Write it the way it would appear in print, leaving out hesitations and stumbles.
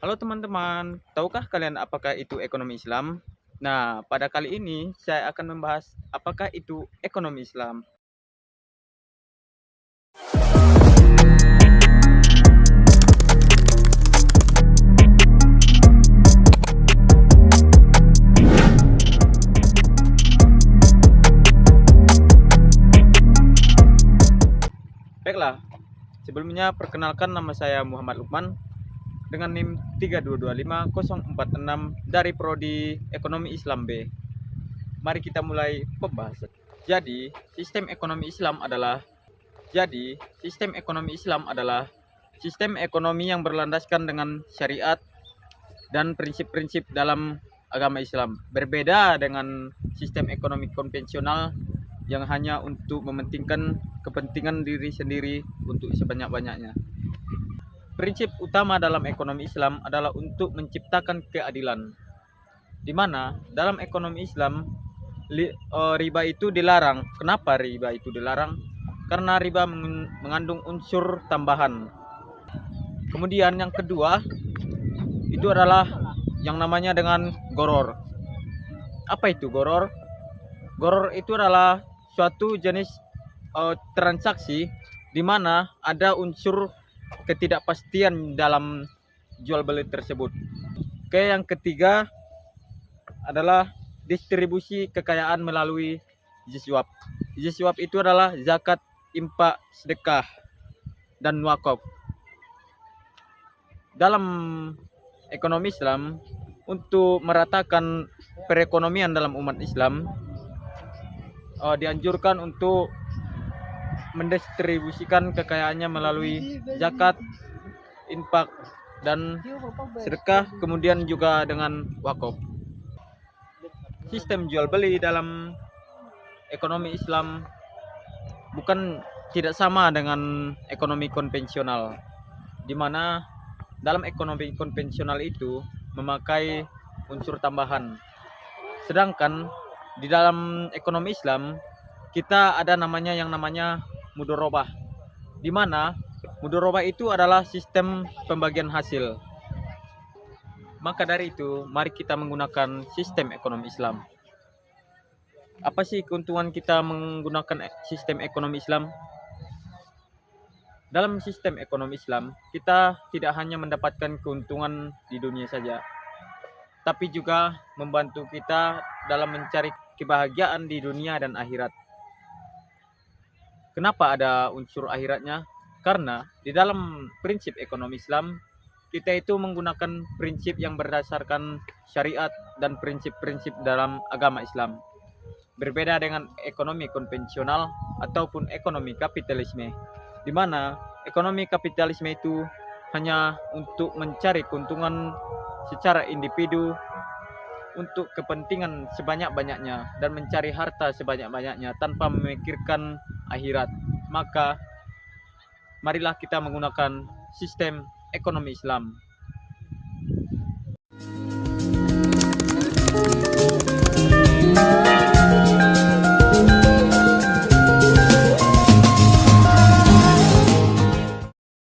Halo teman-teman, tahukah kalian apakah itu ekonomi Islam? Nah, pada kali ini saya akan membahas apakah itu ekonomi Islam. Baiklah, sebelumnya perkenalkan nama saya Muhammad Lukman dengan NIM 3225046 dari Prodi Ekonomi Islam B. Mari kita mulai pembahasan. Jadi, sistem ekonomi Islam adalah sistem ekonomi yang berlandaskan dengan syariat dan prinsip-prinsip dalam agama Islam. Berbeda dengan sistem ekonomi konvensional yang hanya untuk mementingkan kepentingan diri sendiri untuk sebanyak-banyaknya. Prinsip utama dalam ekonomi Islam adalah untuk menciptakan keadilan, di mana dalam ekonomi Islam riba itu dilarang. Kenapa riba itu dilarang? Karena riba mengandung unsur tambahan. Kemudian yang kedua itu adalah yang namanya dengan goror. Apa itu goror? Goror itu adalah suatu jenis transaksi di mana ada unsur ketidakpastian dalam jual beli tersebut. Oke, yang ketiga adalah distribusi kekayaan melalui jiswab. Jiswab itu adalah zakat, infak, sedekah, dan wakaf. Dalam ekonomi Islam, untuk meratakan perekonomian dalam umat Islam, dianjurkan untuk mendistribusikan kekayaannya melalui zakat, infak, dan sedekah, kemudian juga dengan wakaf. Sistem jual beli dalam ekonomi Islam tidak sama dengan ekonomi konvensional, di mana dalam ekonomi konvensional itu memakai unsur tambahan. Sedangkan di dalam ekonomi Islam kita ada yang namanya mudorobah, di mana mudorobah itu adalah sistem pembagian hasil. Maka dari itu, mari kita menggunakan sistem ekonomi Islam. Apa sih keuntungan kita menggunakan sistem ekonomi Islam? Dalam sistem ekonomi Islam, kita tidak hanya mendapatkan keuntungan di dunia saja, tapi juga membantu kita dalam mencari kebahagiaan di dunia dan akhirat. Kenapa ada unsur akhiratnya? Karena di dalam prinsip ekonomi Islam, kita itu menggunakan prinsip yang berdasarkan syariat dan prinsip-prinsip dalam agama Islam. Berbeda dengan ekonomi konvensional ataupun ekonomi kapitalisme, di mana ekonomi kapitalisme itu hanya untuk mencari keuntungan secara individu untuk kepentingan sebanyak-banyaknya dan mencari harta sebanyak-banyaknya tanpa memikirkan akhirat. Maka marilah kita menggunakan sistem ekonomi Islam.